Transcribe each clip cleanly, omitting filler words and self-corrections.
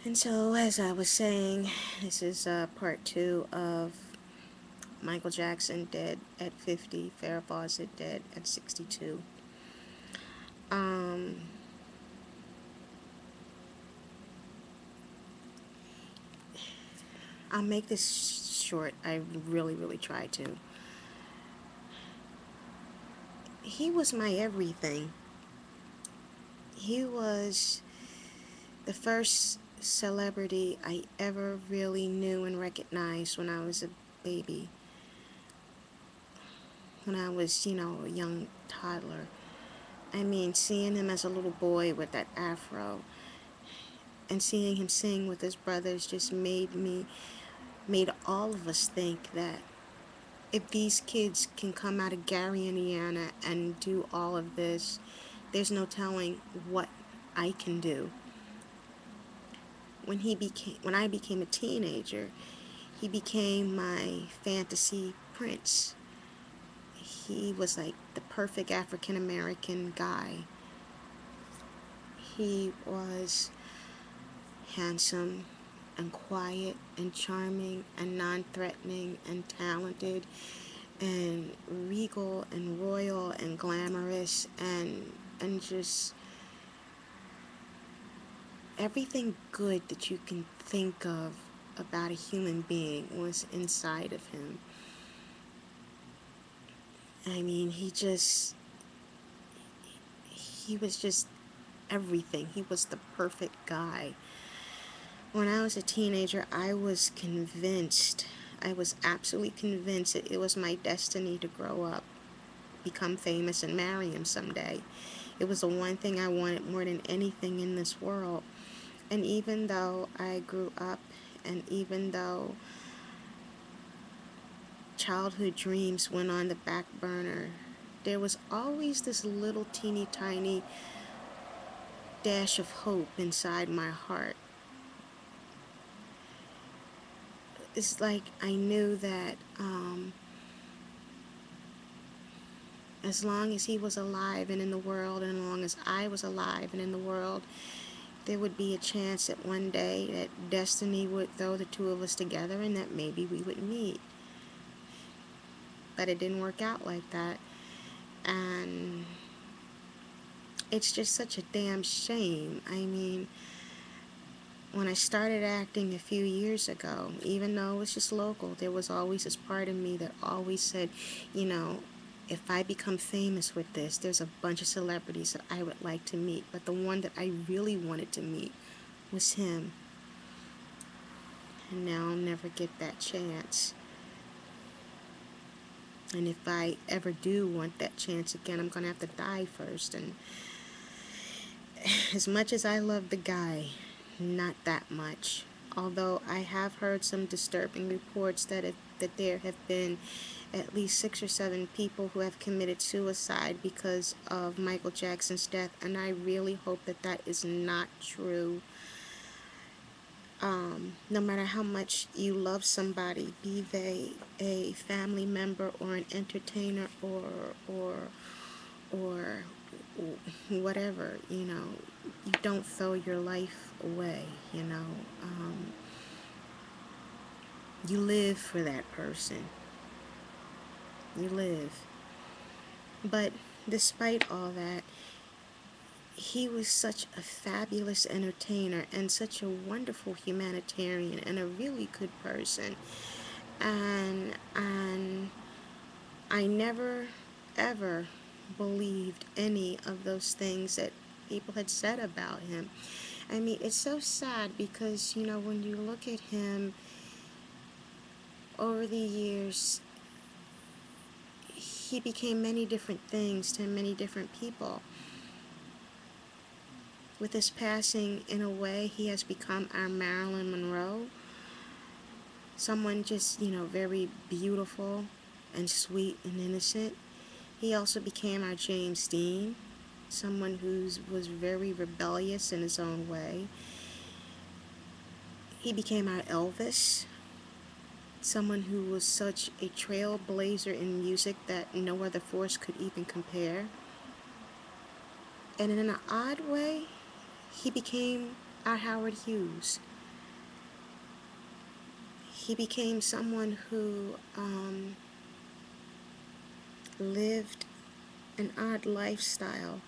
And so, as I was saying, this is part two of Michael Jackson dead at 50, Farrah Fawcett dead at 62. Um, I'll make this short. I really try to. He was my everything. He was the first celebrity I ever really knew and recognized when I was a baby. When I was, a young toddler. I mean, seeing him as a little boy with that afro and seeing him sing with his brothers just made all of us think that if these kids can come out of Gary, Indiana and do all of this, there's no telling what I can do. When I became a teenager, he became my fantasy prince. He was like the perfect African American guy. He was handsome and quiet and charming and non-threatening and talented and regal and royal and glamorous and just everything good that you can think of about a human being was inside of him. I mean, he was just everything. He was the perfect guy. When I was a teenager, I was absolutely convinced that it was my destiny to grow up, become famous, and marry him someday. It was the one thing I wanted more than anything in this world. And even though I grew up, and even though childhood dreams went on the back burner, there was always this little teeny tiny dash of hope inside my heart. It's like I knew that as long as he was alive and in the world, and as long as I was alive and in the world, there would be a chance that one day that destiny would throw the two of us together and that maybe we would meet. But it didn't work out like that. And it's just such a damn shame. I mean, when I started acting a few years ago, even though it was just local, there was always this part of me that always said, you know, if I become famous with this, there's a bunch of celebrities that I would like to meet. But the one that I really wanted to meet was him. And now I'll never get that chance. And if I ever do want that chance again, I'm going to have to die first. And as much as I love the guy, not that much. Although I have heard some disturbing reports that there have been at least 6 or 7 people who have committed suicide because of Michael Jackson's death, and I really hope that that is not true. No matter how much you love somebody, be they a family member or an entertainer or whatever, you don't throw your life away. You live for that person. You live. But despite all that, he was such a fabulous entertainer and such a wonderful humanitarian and a really good person. And I never ever believed any of those things that people had said about him. I mean, it's so sad because, when you look at him over the years, he became many different things to many different people. With his passing, in a way, he has become our Marilyn Monroe. Someone just, very beautiful and sweet and innocent. He also became our James Dean, someone who was very rebellious in his own way. He became our Elvis, someone who was such a trailblazer in music that no other force could even compare. And in an odd way, he became our Howard Hughes. he became someone who lived an odd lifestyle.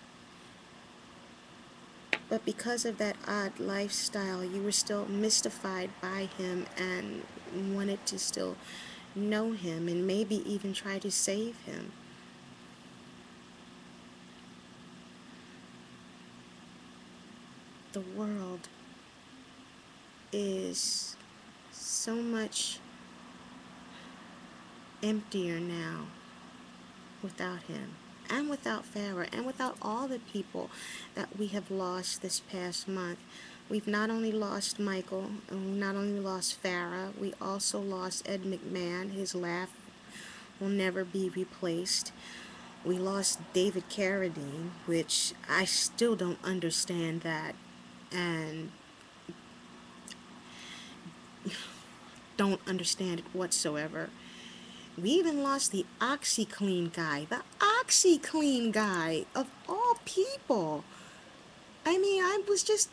But because of that odd lifestyle, you were still mystified by him and wanted to still know him and maybe even try to save him. The world is so much emptier now without him, and without Farah, and without all the people that we have lost this past month. We've not only lost Michael, and we not only lost Farah, we also lost Ed McMahon. His laugh will never be replaced. We lost David Carradine, which I still don't understand that, and don't understand it whatsoever. We even lost the Oxi-Clean guy. The Oxi-Clean guy, of all people. I mean, I was just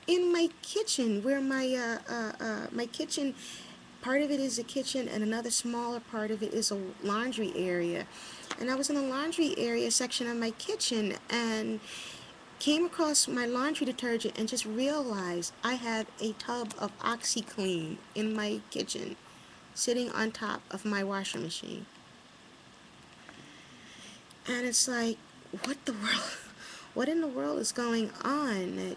in my kitchen where my kitchen, part of it is a kitchen and another smaller part of it is a laundry area. And I was in the laundry area section of my kitchen and came across my laundry detergent and just realized I had a tub of Oxi-Clean in my kitchen, sitting on top of my washing machine. And it's like, what the world? What in the world is going on?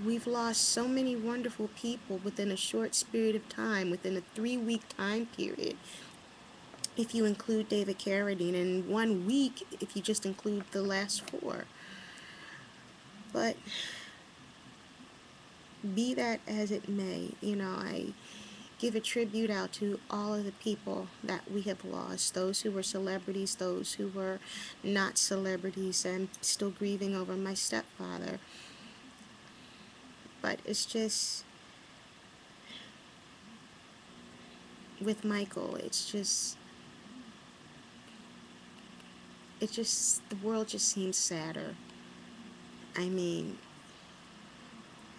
We've lost so many wonderful people within a short period of time, within a 3-week time period, if you include David Carradine, and 1 week if you just include the last 4. But be that as it may, I give a tribute out to all of the people that we have lost, those who were celebrities, those who were not celebrities. I'm still grieving over my stepfather. But it's just, with Michael, the world just seems sadder. I mean,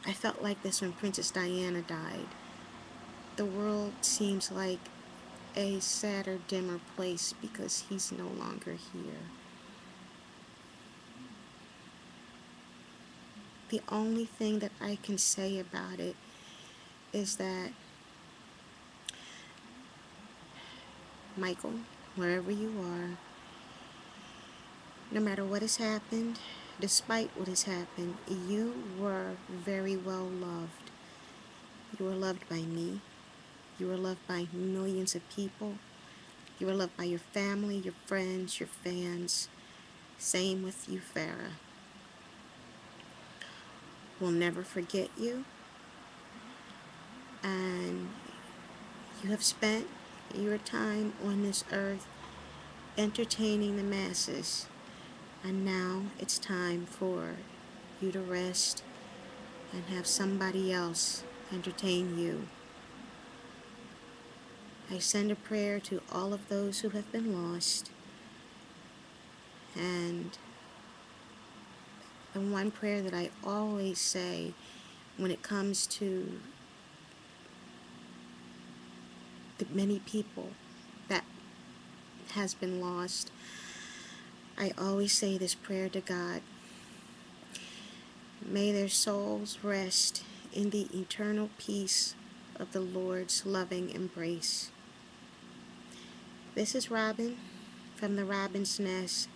I felt like this when Princess Diana died. The world seems like a sadder, dimmer place because he's no longer here. The only thing that I can say about it is that, Michael, wherever you are, no matter what has happened, despite what has happened, you were very well loved. You were loved by me. You were loved by millions of people. You were loved by your family, your friends, your fans. Same with you, Farah. We'll never forget you. And you have spent your time on this earth entertaining the masses. And now it's time for you to rest and have somebody else entertain you. I send a prayer to all of those who have been lost. And the one prayer that I always say when it comes to the many people that has been lost, I always say this prayer to God. May their souls rest in the eternal peace of the Lord's loving embrace. This is Robin from the Robin's Nest.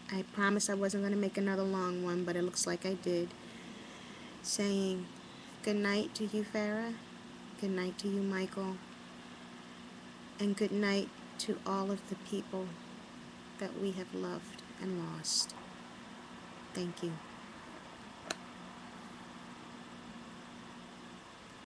I promised I wasn't going to make another long one, but it looks like I did. Saying good night to you, Farah. Good night to you, Michael. And good night to all of the people that we have loved and lost. Thank you.